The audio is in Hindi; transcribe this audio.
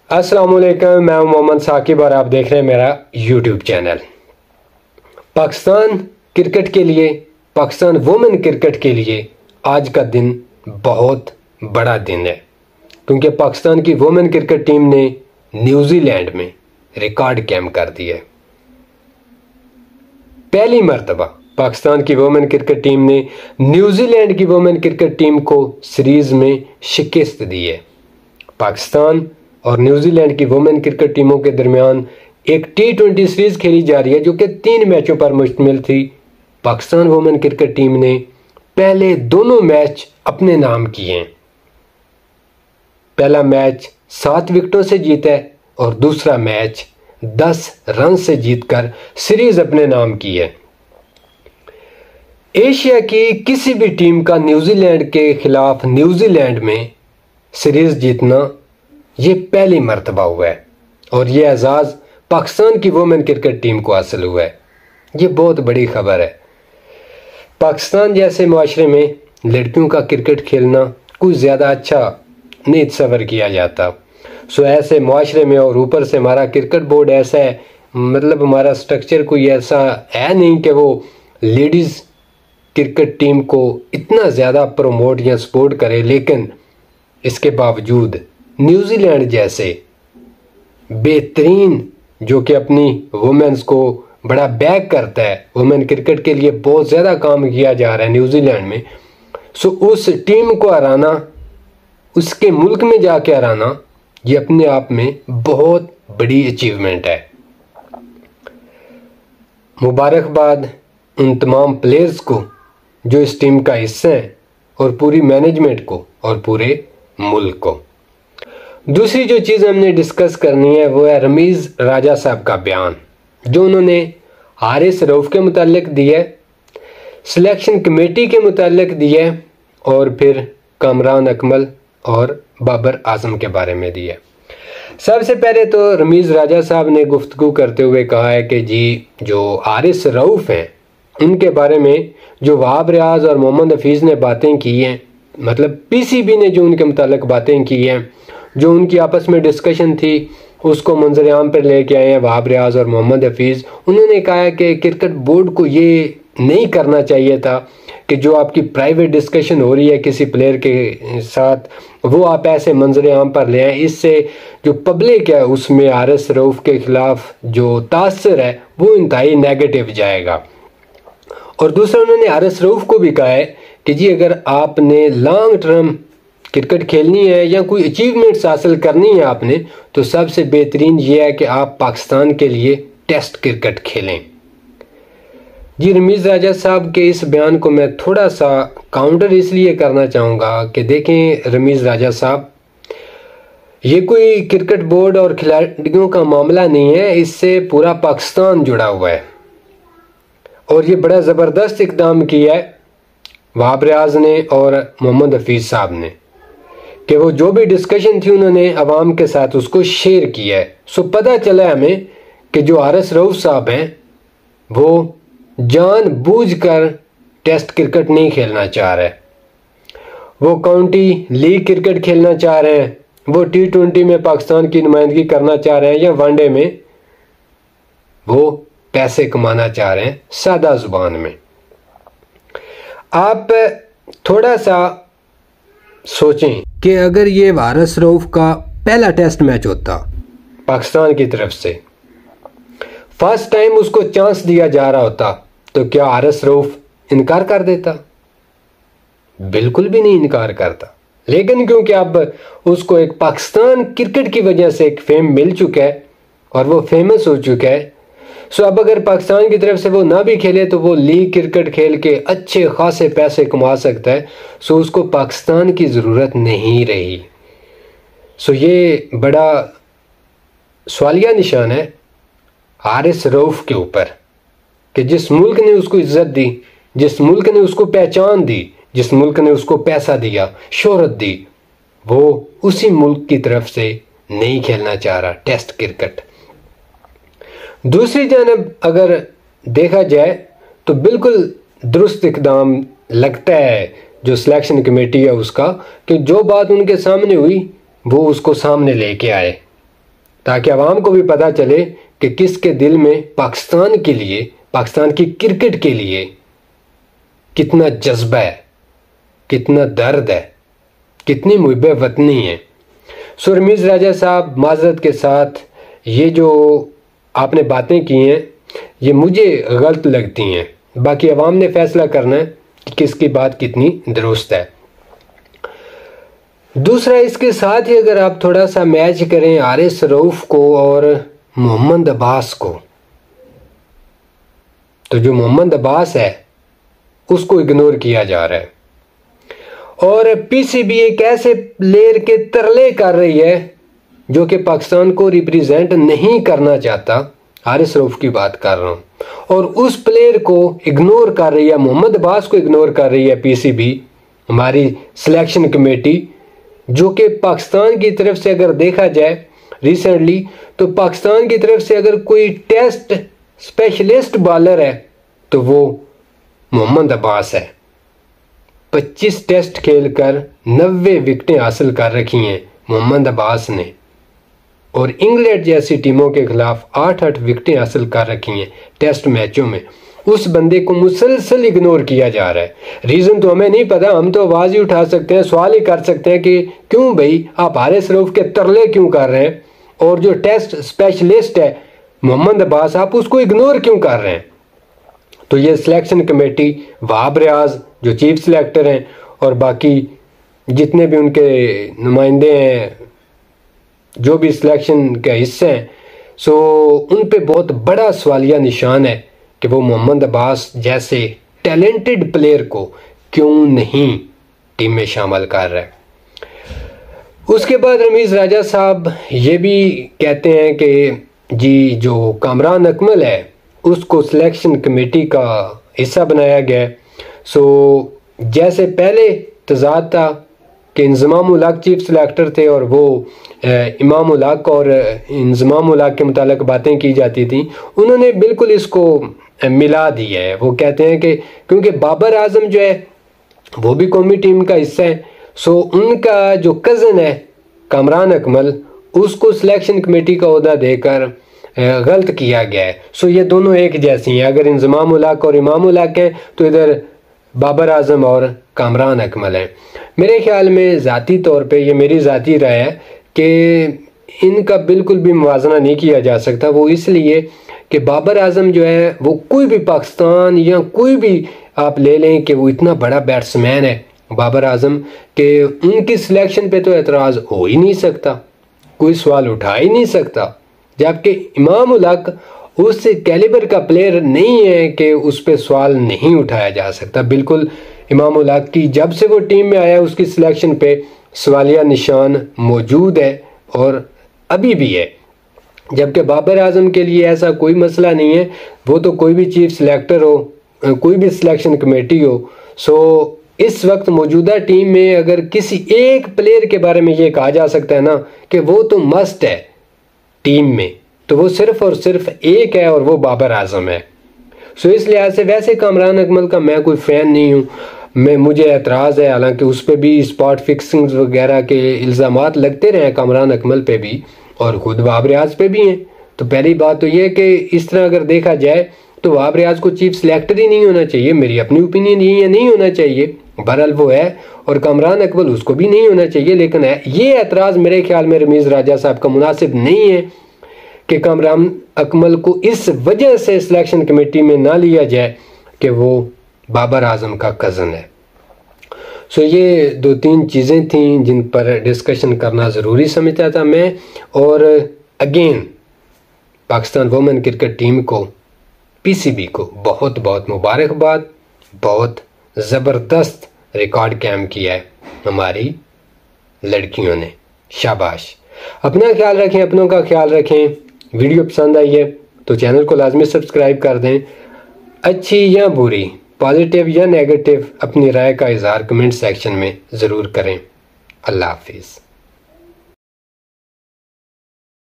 अस्सलाम वालेकुम, मैं मोहम्मद साकिब और आप देख रहे हैं मेरा यूट्यूब चैनल। पाकिस्तान क्रिकेट के लिए, पाकिस्तान वुमेन क्रिकेट के लिए आज का दिन बहुत बड़ा दिन है, क्योंकि पाकिस्तान की वुमेन क्रिकेट टीम ने न्यूजीलैंड में रिकॉर्ड कायम कर दिया है। पहली मर्तबा पाकिस्तान की वुमेन क्रिकेट टीम ने न्यूजीलैंड की वुमेन क्रिकेट टीम को सीरीज में शिकस्त दी है। पाकिस्तान और न्यूजीलैंड की वुमेन क्रिकेट टीमों के दरमियान एक T20 सीरीज खेली जा रही है, जो कि 3 मैचों पर मुश्तमिल थी। पाकिस्तान वुमेन क्रिकेट टीम ने पहले दोनों मैच अपने नाम किए हैं। पहला मैच 7 विकेटों से जीता है और दूसरा मैच 10 रन से जीतकर सीरीज अपने नाम की है। एशिया की किसी भी टीम का न्यूजीलैंड के खिलाफ न्यूजीलैंड में सीरीज जीतना ये पहली मर्तबा हुआ है और ये एजाज़ पाकिस्तान की वुमेन क्रिकेट टीम को हासिल हुआ है। ये बहुत बड़ी खबर है। पाकिस्तान जैसे माशरे में लड़कियों का क्रिकेट खेलना कुछ ज़्यादा अच्छा नहीं तस्वर किया जाता। सो ऐसे माशरे में, और ऊपर से हमारा क्रिकेट बोर्ड ऐसा है, मतलब हमारा स्ट्रक्चर कोई ऐसा है नहीं कि वो लेडीज़ क्रिकेट टीम को इतना ज़्यादा प्रमोट या सपोर्ट करे। लेकिन इसके बावजूद न्यूजीलैंड जैसे बेहतरीन, जो कि अपनी वुमेन्स को बड़ा बैक करता है, वुमेन क्रिकेट के लिए बहुत ज़्यादा काम किया जा रहा है न्यूजीलैंड में। सो उस टीम को हराना, उसके मुल्क में जाके हराना, ये अपने आप में बहुत बड़ी अचीवमेंट है। मुबारकबाद उन तमाम प्लेयर्स को जो इस टीम का हिस्सा है, और पूरी मैनेजमेंट को और पूरे मुल्क को। दूसरी जो चीज़ हमने डिस्कस करनी है वो है रमीज़ राजा साहब का बयान, जो उन्होंने हारिस रऊफ़ के मुतालिक दिया है, सिलेक्शन कमेटी के मुतालिक दिया है, और फिर कामरान अकमल और बाबर आजम के बारे में दिया है। सबसे पहले तो रमीज़ राजा साहब ने गुफ्तगू करते हुए कहा है कि जी जो हारिस रऊफ़ हैं उनके बारे में जो वहाब रियाज और मोहम्मद हफीज़ ने बातें की हैं, मतलब पीसीबी ने जो उनके मुतालिक बातें की हैं, जो उनकी आपस में डिस्कशन थी, उसको मंजर आम पर लेके आए हैं वहाब रियाज और मोहम्मद हफीज़। उन्होंने कहा है कि क्रिकेट बोर्ड को ये नहीं करना चाहिए था कि जो आपकी प्राइवेट डिस्कशन हो रही है किसी प्लेयर के साथ, वो आप ऐसे मंजर आम पर ले आएँ। इससे जो पब्लिक है उसमें हारिस रऊफ़ के ख़िलाफ़ जो तासर है वो इंतहाई नेगेटिव जाएगा। और दूसरा, उन्होंने हारिस रऊफ़ को भी कहा है कि जी अगर आपने लॉन्ग टर्म क्रिकेट खेलनी है या कोई अचीवमेंट्स हासिल करनी है आपने, तो सबसे बेहतरीन ये है कि आप पाकिस्तान के लिए टेस्ट क्रिकेट खेलें। जी रमीज़ राजा साहब के इस बयान को मैं थोड़ा सा काउंटर इसलिए करना चाहूँगा कि देखें रमीज़ राजा साहब, ये कोई क्रिकेट बोर्ड और खिलाड़ियों का मामला नहीं है, इससे पूरा पाकिस्तान जुड़ा हुआ है। और ये बड़ा ज़बरदस्त इक़दाम किया है वहाब रियाज ने और मोहम्मद हफीज़ साहब ने, कि वो जो भी डिस्कशन थी उन्होंने अवाम के साथ उसको शेयर किया है। सो पता चला हमें कि जो हारिस रऊफ़ साहब हैं वो जानबूझकर टेस्ट क्रिकेट नहीं खेलना चाह रहे, वो काउंटी लीग क्रिकेट खेलना चाह रहे हैं, वो T20 में पाकिस्तान की नुमाइंदगी करना चाह रहे हैं, या वनडे में वो पैसे कमाना चाह रहे हैं। सादा जुबान में आप थोड़ा सा सोचें कि अगर ये हारिस रऊफ़ का पहला टेस्ट मैच होता पाकिस्तान की तरफ से, फर्स्ट टाइम उसको चांस दिया जा रहा होता, तो क्या हारिस रऊफ़ इनकार कर देता? बिल्कुल भी नहीं इनकार करता। लेकिन क्योंकि अब उसको एक पाकिस्तान क्रिकेट की वजह से एक फेम मिल चुका है और वो फेमस हो चुका है, सो अब अगर पाकिस्तान की तरफ से वो ना भी खेले तो वो लीग क्रिकेट खेल के अच्छे खासे पैसे कमा सकता है। सो उसको पाकिस्तान की ज़रूरत नहीं रही। सो ये बड़ा सवालिया निशान है हारिस रऊफ़ के ऊपर कि जिस मुल्क ने उसको इज्जत दी, जिस मुल्क ने उसको पहचान दी, जिस मुल्क ने उसको पैसा दिया, शोहरत दी, वो उसी मुल्क की तरफ से नहीं खेलना चाह रहा टेस्ट क्रिकेट। दूसरी जानब अगर देखा जाए तो बिल्कुल दुरुस्त इक़दाम लगता है जो सिलेक्शन कमेटी है उसका, कि जो बात उनके सामने हुई वो उसको सामने लेके आए। ताकि आवाम को भी पता चले कि किसके दिल में पाकिस्तान के लिए, पाकिस्तान की क्रिकेट के लिए कितना जज्बा है, कितना दर्द है, कितनी मुहिब वतनी है। सो रमीज़ राजा साहब, माजरत के साथ ये जो आपने बातें की हैं ये मुझे गलत लगती हैं। बाकी अवाम ने फैसला करना है कि किसकी बात कितनी दुरुस्त है। दूसरा, इसके साथ ही अगर आप थोड़ा सा मैच करें हारिस रऊफ को और मोहम्मद अब्बास को, तो जो मोहम्मद अब्बास है उसको इग्नोर किया जा रहा है और पीसीबी एक ऐसे प्लेयर के तरले कर रही है जो कि पाकिस्तान को रिप्रेजेंट नहीं करना चाहता। हारिस रऊफ की बात कर रहा हूं, और उस प्लेयर को इग्नोर कर रही है, मोहम्मद अब्बास को इग्नोर कर रही है पीसीबी, हमारी सिलेक्शन कमेटी, जो कि पाकिस्तान की तरफ से अगर देखा जाए रिसेंटली, तो पाकिस्तान की तरफ से अगर कोई टेस्ट स्पेशलिस्ट बॉलर है तो वो मोहम्मद अब्बास है। 25 टेस्ट खेलकर 90 विकेटें हासिल कर रखी हैं मोहम्मद अब्बास ने, और इंग्लैंड जैसी टीमों के खिलाफ 8-8 विकेटें हासिल कर रखी हैं टेस्ट मैचों में। उस बंदे को मुसलसल इग्नोर किया जा रहा है। रीज़न तो हमें नहीं पता, हम तो आवाज़ ही उठा सकते हैं, सवाल ही कर सकते हैं कि क्यों भाई आप हारिस रऊफ के तरले क्यों कर रहे हैं, और जो टेस्ट स्पेशलिस्ट है मोहम्मद अब्बास, आप उसको इग्नोर क्यों कर रहे हैं। तो ये सिलेक्शन कमेटी, वहाब रियाज जो चीफ सिलेक्टर हैं और बाकी जितने भी उनके नुमाइंदे हैं जो भी सिलेक्शन के हिस्से हैं, सो उन पे बहुत बड़ा सवालिया निशान है कि वो मोहम्मद अब्बास जैसे टैलेंटेड प्लेयर को क्यों नहीं टीम में शामिल कर रहा है। उसके बाद रमीज़ राजा साहब ये भी कहते हैं कि जी जो कामरान अकमल है उसको सिलेक्शन कमेटी का हिस्सा बनाया गया है। सो जैसे पहले तजाद था कि इंज़माम उल हक चीफ सिलेक्टर थे और वो इमाम उल हक और इंज़माम उल हक के मुतालिक बातें की जाती थी, उन्होंने बिल्कुल इसको मिला दिया है। वो कहते हैं कि क्योंकि बाबर आजम जो है वो भी कौमी टीम का हिस्सा है, सो उनका जो कज़न है कामरान अकमल, उसको सिलेक्शन कमेटी का ओहदा देकर गलत किया गया है। सो ये दोनों एक जैसी हैं। अगर इंज़माम उल हक और इमाम उल हक हैं तो इधर बाबर आजम और कामरान अकमल हैं। मेरे ख्याल में ज़ाती तौर पे, ये मेरी ज़ाती राय है कि इनका बिल्कुल भी मुवाजना नहीं किया जा सकता। वो इसलिए कि बाबर आजम जो है वो कोई भी पाकिस्तान या कोई भी आप ले लें कि वो इतना बड़ा बैट्समैन है बाबर आजम कि उनकी सिलेक्शन पे तो एतराज़ हो ही नहीं सकता, कोई सवाल उठा ही नहीं सकता। जबकि इमाम उल हक उस कैलिबर का प्लेयर नहीं है कि उस पर सवाल नहीं उठाया जा सकता। बिल्कुल इमाम उल हक की जब से वो टीम में आया उसकी सिलेक्शन पे सवालिया निशान मौजूद है और अभी भी है। जबकि बाबर आजम के लिए ऐसा कोई मसला नहीं है, वो तो कोई भी चीफ सिलेक्टर हो, कोई भी सिलेक्शन कमेटी हो। सो इस वक्त मौजूदा टीम में अगर किसी एक प्लेयर के बारे में ये कहा जा सकता है ना कि वो तो मस्ट है टीम में, तो वो सिर्फ और सिर्फ एक है और वो बाबर आजम है। सो इस लिहाज से वैसे कामरान अकमल का मैं कोई फ़ैन नहीं हूँ, मुझे एतराज़ है, हालांकि उस पर भी स्पॉट फिक्सिंग्स वगैरह के इल्ज़ामात लगते रहे कामरान अकमल पे भी और ख़ुद वहाब रियाज पे भी हैं। तो पहली बात तो ये है कि इस तरह अगर देखा जाए तो वहाब रियाज को चीफ सिलेक्टर ही नहीं होना चाहिए, मेरी अपनी ओपिनियन यही है, नहीं होना चाहिए। बहरहाल वो है, और कामरान अकमल उसको भी नहीं होना चाहिए। लेकिन है ये एतराज़ मेरे ख्याल में रमीज़ राजा साहब का मुनासिब नहीं है कि कामरान अकमल को इस वजह से सिलेक्शन कमेटी में ना लिया जाए कि वो बाबर आजम का कज़न है। सो ये 2-3 चीज़ें थीं जिन पर डिस्कशन करना ज़रूरी समझता था मैं। और again Pakistan women cricket team को, पीसीबी को बहुत बहुत मुबारकबाद, बहुत ज़बरदस्त रिकॉर्ड कायम किया है हमारी लड़कियों ने, शाबाश। अपना ख्याल रखें, अपनों का ख्याल रखें। वीडियो पसंद आई है तो चैनल को लाजमी सब्सक्राइब कर दें। अच्छी या बुरी, पॉजिटिव या नेगेटिव, अपनी राय का इजहार कमेंट सेक्शन में ज़रूर करें। अल्लाह हाफिज़।